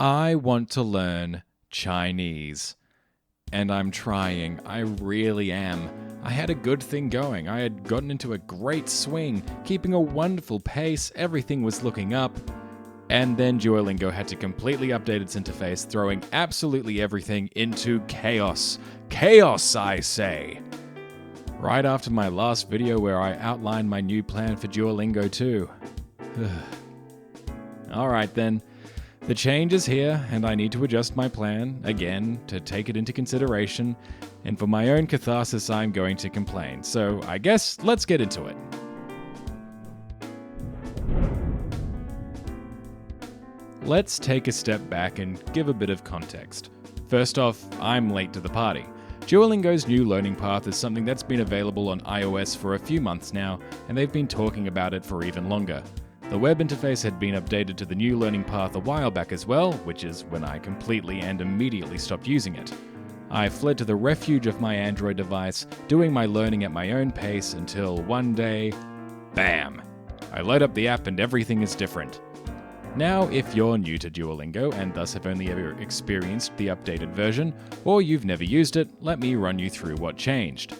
I want to learn Chinese. And I'm trying. I really am. I had a good thing going. I had gotten into a great swing, keeping a wonderful pace, everything was looking up. And then Duolingo had to completely update its interface, throwing absolutely everything into chaos. Chaos, I say! Right after my last video where I outlined my new plan for Duolingo too. Alright then. The change is here, and I need to adjust my plan, again, to take it into consideration, and for my own catharsis I'm going to complain. So I guess let's get into it. Let's take a step back and give a bit of context. First off, I'm late to the party. Duolingo's new learning path is something that's been available on iOS for a few months now, and they've been talking about it for even longer. The web interface had been updated to the new learning path a while back as well, which is when I completely and immediately stopped using it. I fled to the refuge of my Android device, doing my learning at my own pace until one day, bam! I load up the app and everything is different. Now, if you're new to Duolingo and thus have only ever experienced the updated version, or you've never used it, let me run you through what changed.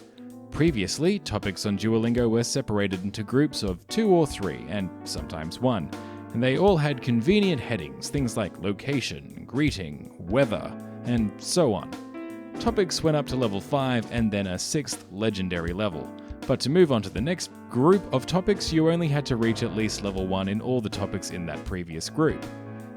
Previously, topics on Duolingo were separated into groups of 2 or 3, and sometimes 1, and they all had convenient headings, things like location, greeting, weather, and so on. Topics went up to level 5 and then a 6th legendary level, but to move on to the next group of topics, you only had to reach at least level 1 in all the topics in that previous group.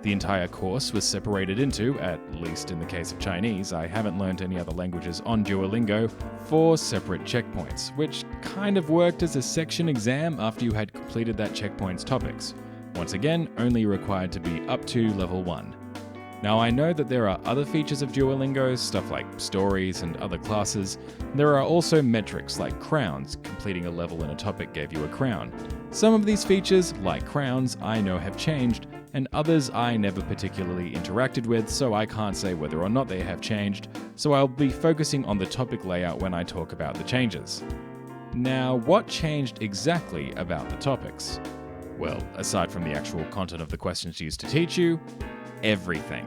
The entire course was separated into, at least in the case of Chinese, I haven't learned any other languages on Duolingo, 4 separate checkpoints, which kind of worked as a section exam after you had completed that checkpoint's topics. Once again, only required to be up to level 1. Now I know that there are other features of Duolingo, stuff like stories and other classes. There are also metrics like crowns. Completing a level in a topic gave you a crown. Some of these features, like crowns, I know have changed, and others I never particularly interacted with, so I can't say whether or not they have changed, so I'll be focusing on the topic layout when I talk about the changes. Now, what changed exactly about the topics? Well, aside from the actual content of the questions used to teach you, everything.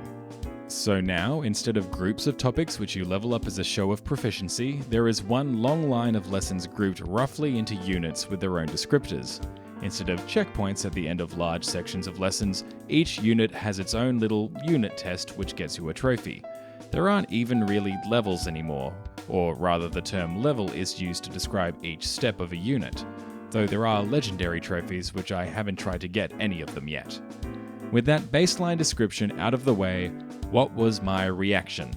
So now, instead of groups of topics which you level up as a show of proficiency, there is one long line of lessons grouped roughly into units with their own descriptors. Instead of checkpoints at the end of large sections of lessons, each unit has its own little unit test which gets you a trophy. There aren't even really levels anymore, or rather the term level is used to describe each step of a unit, though there are legendary trophies which I haven't tried to get any of them yet. With that baseline description out of the way, what was my reaction?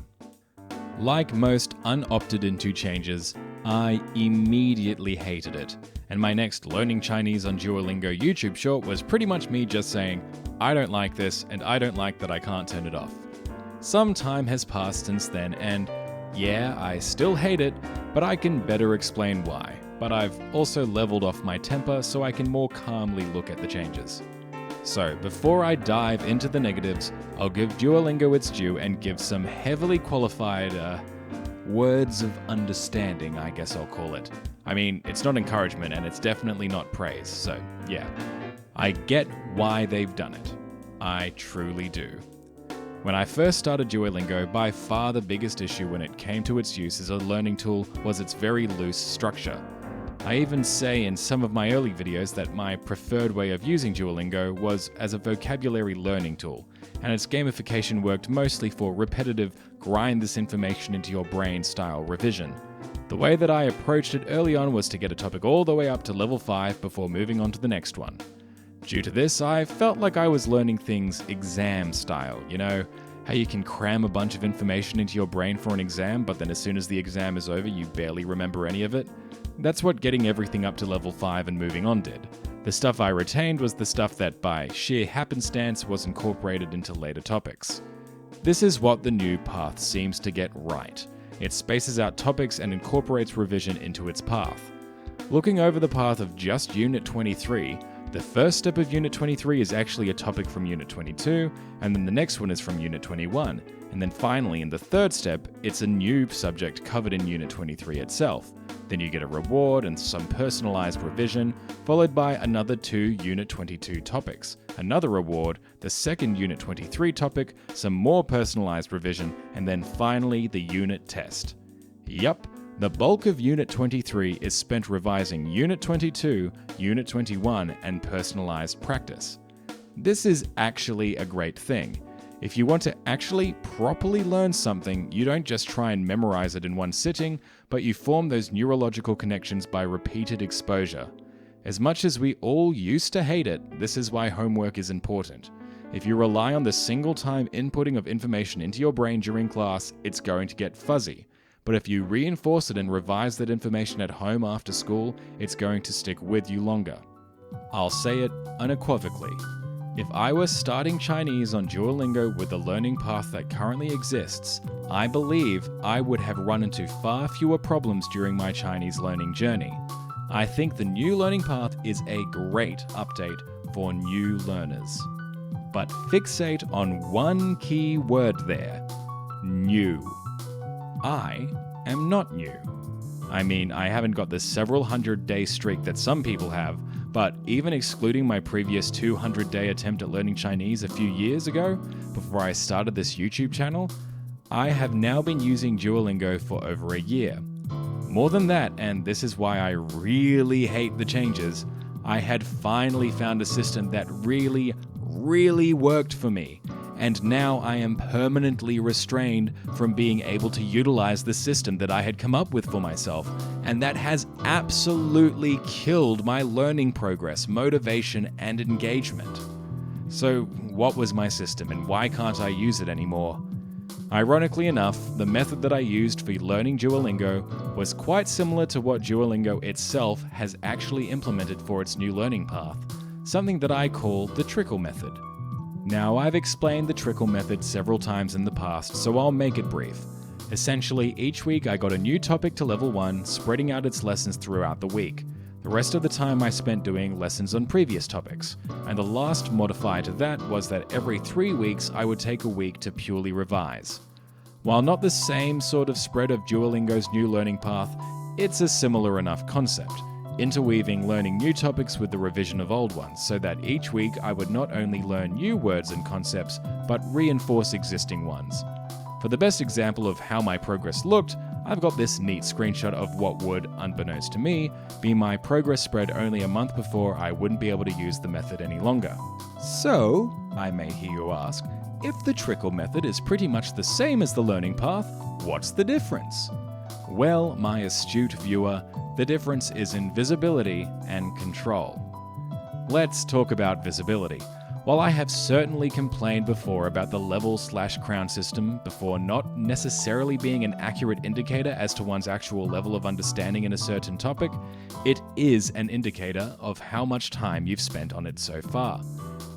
Like most unopted into changes, I immediately hated it, and my next Learning Chinese on Duolingo YouTube short was pretty much me just saying, I don't like this, and I don't like that I can't turn it off. Some time has passed since then, and yeah, I still hate it, but I can better explain why. But I've also leveled off my temper so I can more calmly look at the changes. So, before I dive into the negatives, I'll give Duolingo its due and give some heavily qualified, words of understanding, I guess I'll call it. I mean, it's not encouragement and it's definitely not praise, so yeah. I get why they've done it. I truly do. When I first started Duolingo, by far the biggest issue when it came to its use as a learning tool was its very loose structure. I even say in some of my early videos that my preferred way of using Duolingo was as a vocabulary learning tool, and its gamification worked mostly for repetitive, grind this information into your brain style revision. The way that I approached it early on was to get a topic all the way up to level 5 before moving on to the next one. Due to this, I felt like I was learning things exam style, you know? How you can cram a bunch of information into your brain for an exam, but then as soon as the exam is over, you barely remember any of it? That's what getting everything up to level 5 and moving on did. The stuff I retained was the stuff that, by sheer happenstance, was incorporated into later topics. This is what the new path seems to get right. It spaces out topics and incorporates revision into its path. Looking over the path of just Unit 23, the first step of Unit 23 is actually a topic from Unit 22, and then the next one is from Unit 21, and then finally in the third step, it's a new subject covered in Unit 23 itself. Then you get a reward and some personalized revision, followed by another 2 Unit 22 topics, another reward, the second Unit 23 topic, some more personalized revision, and then finally the unit test. Yup, the bulk of Unit 23 is spent revising Unit 22, Unit 21, and personalized practice. This is actually a great thing. If you want to actually properly learn something, you don't just try and memorize it in one sitting, but you form those neurological connections by repeated exposure. As much as we all used to hate it, this is why homework is important. If you rely on the single-time inputting of information into your brain during class, it's going to get fuzzy. But if you reinforce it and revise that information at home after school, it's going to stick with you longer. I'll say it unequivocally. If I were starting Chinese on Duolingo with the learning path that currently exists, I believe I would have run into far fewer problems during my Chinese learning journey. I think the new learning path is a great update for new learners. But fixate on one key word there: new. I am not new. I mean, I haven't got the several hundred-day streak that some people have, but even excluding my previous 200-day attempt at learning Chinese a few years ago, before I started this YouTube channel, I have now been using Duolingo for over a year. More than that, and this is why I really hate the changes, I had finally found a system that really worked for me, and now I am permanently restrained from being able to utilize the system that I had come up with for myself, and that has absolutely killed my learning progress, motivation, and engagement. So, what was my system, and why can't I use it anymore? Ironically enough, the method that I used for learning Duolingo was quite similar to what Duolingo itself has actually implemented for its new learning path, something that I call the trickle method. Now, I've explained the trickle method several times in the past, so I'll make it brief. Essentially, each week I got a new topic to level 1, spreading out its lessons throughout the week. The rest of the time I spent doing lessons on previous topics, and the last modifier to that was that every 3 weeks I would take a week to purely revise. While not the same sort of spread of Duolingo's new learning path, it's a similar enough concept, interweaving learning new topics with the revision of old ones, so that each week I would not only learn new words and concepts, but reinforce existing ones. For the best example of how my progress looked, I've got this neat screenshot of what would, unbeknownst to me, be my progress spread only a month before I wouldn't be able to use the method any longer. So, I may hear you ask, if the trickle method is pretty much the same as the learning path, what's the difference? Well, my astute viewer, the difference is in visibility and control. Let's talk about visibility. While I have certainly complained before about the level/crown system before not necessarily being an accurate indicator as to one's actual level of understanding in a certain topic, it is an indicator of how much time you've spent on it so far.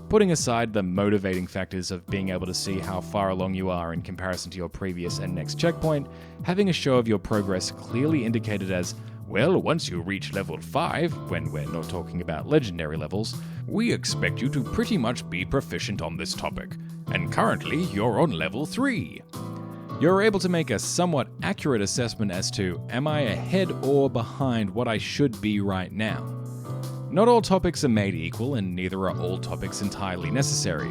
Putting aside the motivating factors of being able to see how far along you are in comparison to your previous and next checkpoint, having a show of your progress clearly indicated as, well, once you reach level 5, when we're not talking about legendary levels, we expect you to pretty much be proficient on this topic, and currently you're on level 3. You're able to make a somewhat accurate assessment as to, am I ahead or behind what I should be right now? Not all topics are made equal, and neither are all topics entirely necessary.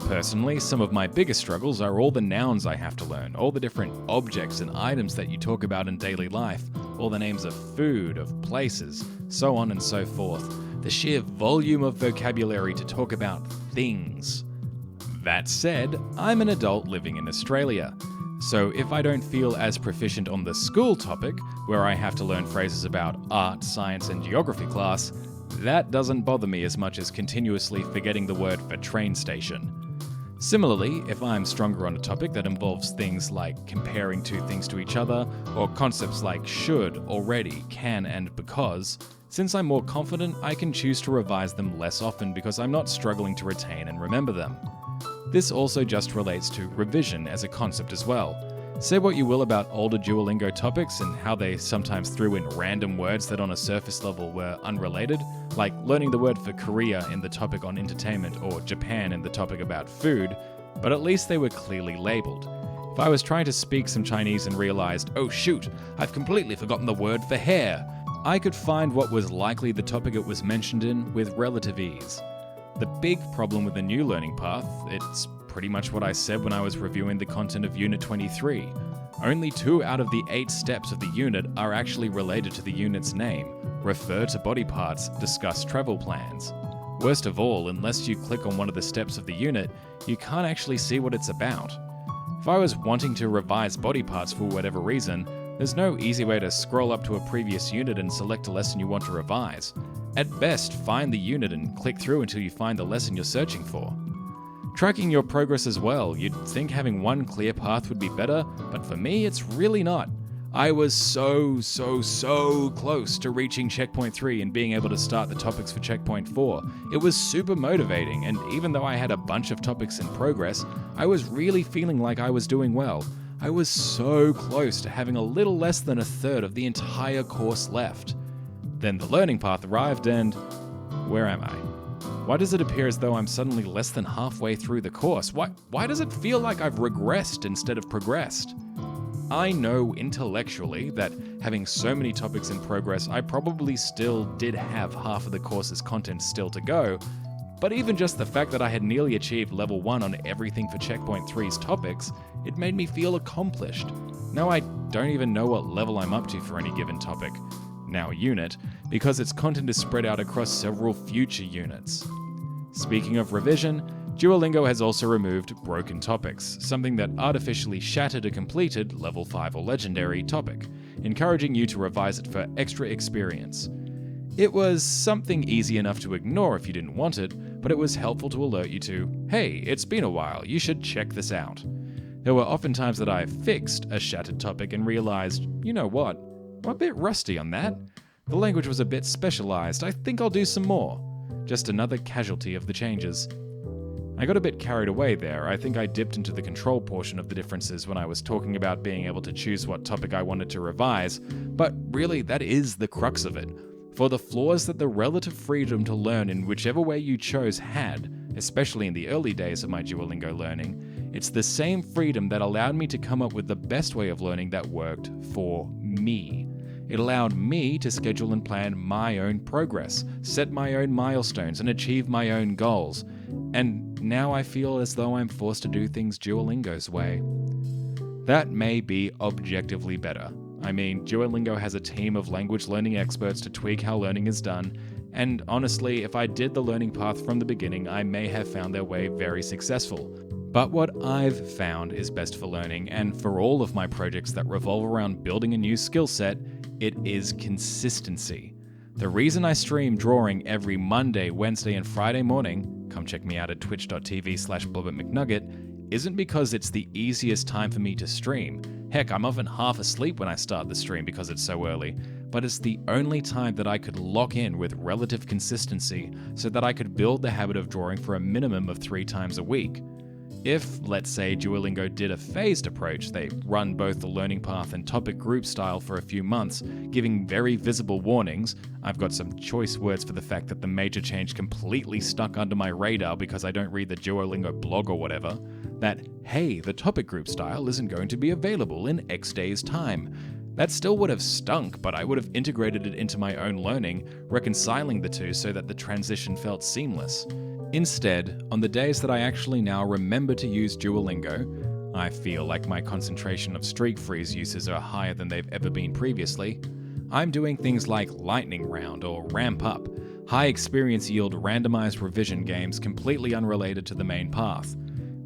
Personally, some of my biggest struggles are all the nouns I have to learn, all the different objects and items that you talk about in daily life, all the names of food, of places, so on and so forth. The sheer volume of vocabulary to talk about things. That said, I'm an adult living in Australia. So if I don't feel as proficient on the school topic, where I have to learn phrases about art, science, and geography class, that doesn't bother me as much as continuously forgetting the word for train station. Similarly, if I'm stronger on a topic that involves things like comparing two things to each other, or concepts like should, already, can, and because, since I'm more confident, I can choose to revise them less often because I'm not struggling to retain and remember them. This also just relates to revision as a concept as well. Say what you will about older Duolingo topics and how they sometimes threw in random words that on a surface level were unrelated, like learning the word for Korea in the topic on entertainment or Japan in the topic about food, but at least they were clearly labelled. If If I was trying to speak some Chinese and realized, oh shoot, I've completely forgotten the word for hair, I could find what was likely the topic it was mentioned in with relative ease. The big problem with the new learning path, it's pretty much what I said when I was reviewing the content of Unit 23. Only 2 out of the 8 steps of the unit are actually related to the unit's name: refer to body parts, discuss travel plans. Worst of all, unless you click on one of the steps of the unit, you can't actually see what it's about. If I was wanting to revise body parts for whatever reason, there's no easy way to scroll up to a previous unit and select a lesson you want to revise. At best, find the unit and click through until you find the lesson you're searching for. Tracking your progress as well, you'd think having one clear path would be better, but for me it's really not. I was so close to reaching Checkpoint 3 and being able to start the topics for Checkpoint 4. It was super motivating, and even though I had a bunch of topics in progress, I was really feeling like I was doing well. I was so close to having a little less than a third of the entire course left. Then the learning path arrived and... where am I? Why does it appear as though I'm suddenly less than halfway through the course? Why does it feel like I've regressed instead of progressed? I know intellectually that having so many topics in progress, I probably still did have half of the course's content still to go, but even just the fact that I had nearly achieved level 1 on everything for Checkpoint 3's topics, it made me feel accomplished. Now I don't even know what level I'm up to for any given topic, now unit, because its content is spread out across several future units. Speaking of revision, Duolingo has also removed broken topics, something that artificially shattered a completed level 5 or legendary topic, encouraging you to revise it for extra experience. It was something easy enough to ignore if you didn't want it, but it was helpful to alert you to, hey, it's been a while, you should check this out. There were often times that I fixed a shattered topic and realized, you know what, I'm a bit rusty on that. The language was a bit specialized, I think I'll do some more. Just another casualty of the changes. I got a bit carried away there. I think I dipped into the control portion of the differences when I was talking about being able to choose what topic I wanted to revise, but really that is the crux of it. For the flaws that the relative freedom to learn in whichever way you chose had, especially in the early days of my Duolingo learning, it's the same freedom that allowed me to come up with the best way of learning that worked for me. It allowed me to schedule and plan my own progress, set my own milestones, and achieve my own goals. And now I feel as though I'm forced to do things Duolingo's way. That may be objectively better. I mean, Duolingo has a team of language learning experts to tweak how learning is done, and honestly, if I did the learning path from the beginning, I may have found their way very successful. But what I've found is best for learning, and for all of my projects that revolve around building a new skill set, it is consistency. The reason I stream drawing every Monday, Wednesday, and Friday morning, come check me out at twitch.tv/BlobbertMcNugget, isn't because it's the easiest time for me to stream. Heck, I'm often half asleep when I start the stream because it's so early, but it's the only time that I could lock in with relative consistency so that I could build the habit of drawing for a minimum of 3 times a week. If, let's say, Duolingo did a phased approach, they run both the learning path and topic group style for a few months, giving very visible warnings. I've got some choice words for the fact that the major change completely stuck under my radar because I don't read the Duolingo blog or whatever, that, hey, the topic group style isn't going to be available in X days' time. That still would have stunk, but I would have integrated it into my own learning, reconciling the two so that the transition felt seamless. Instead, on the days that I actually now remember to use Duolingo, I feel like my concentration of streak freeze uses are higher than they've ever been previously. I'm doing things like Lightning Round or Ramp Up, high experience yield randomized revision games completely unrelated to the main path.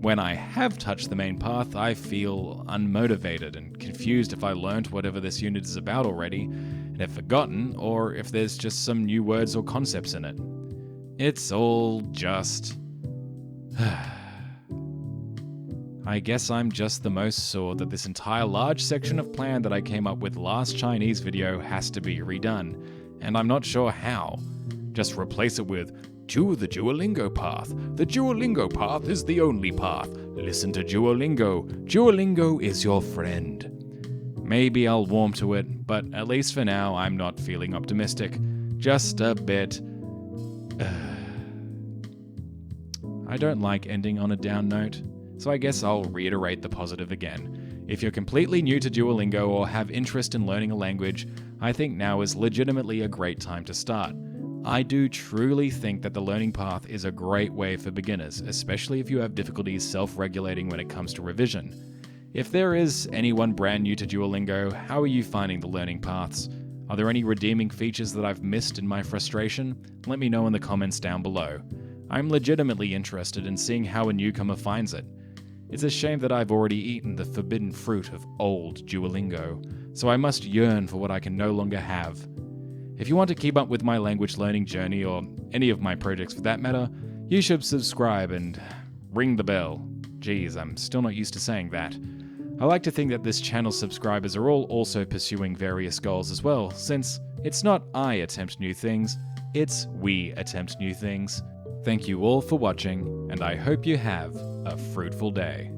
When I have touched the main path, I feel unmotivated and confused if I learned whatever this unit is about already, and have forgotten, or if there's just some new words or concepts in it. It's all just... I guess I'm just the most sore that this entire large section of plan that I came up with last Chinese video has to be redone, and I'm not sure how. Just replace it with, do the Duolingo path. The Duolingo path is the only path. Listen to Duolingo. Duolingo is your friend. Maybe I'll warm to it, but at least for now I'm not feeling optimistic. Just a bit... I don't like ending on a down note. So I guess I'll reiterate the positive again. If you're completely new to Duolingo or have interest in learning a language, I think now is legitimately a great time to start. I do truly think that the learning path is a great way for beginners, especially if you have difficulties self-regulating when it comes to revision. If there is anyone brand new to Duolingo, how are you finding the learning paths? Are there any redeeming features that I've missed in my frustration? Let me know in the comments down below. I'm legitimately interested in seeing how a newcomer finds it. It's a shame that I've already eaten the forbidden fruit of old Duolingo, so I must yearn for what I can no longer have. If you want to keep up with my language learning journey, or any of my projects for that matter, you should subscribe and ring the bell. Geez, I'm still not used to saying that. I like to think that this channel's subscribers are all also pursuing various goals as well, since it's not I attempt new things, it's we attempt new things. Thank you all for watching, and I hope you have a fruitful day.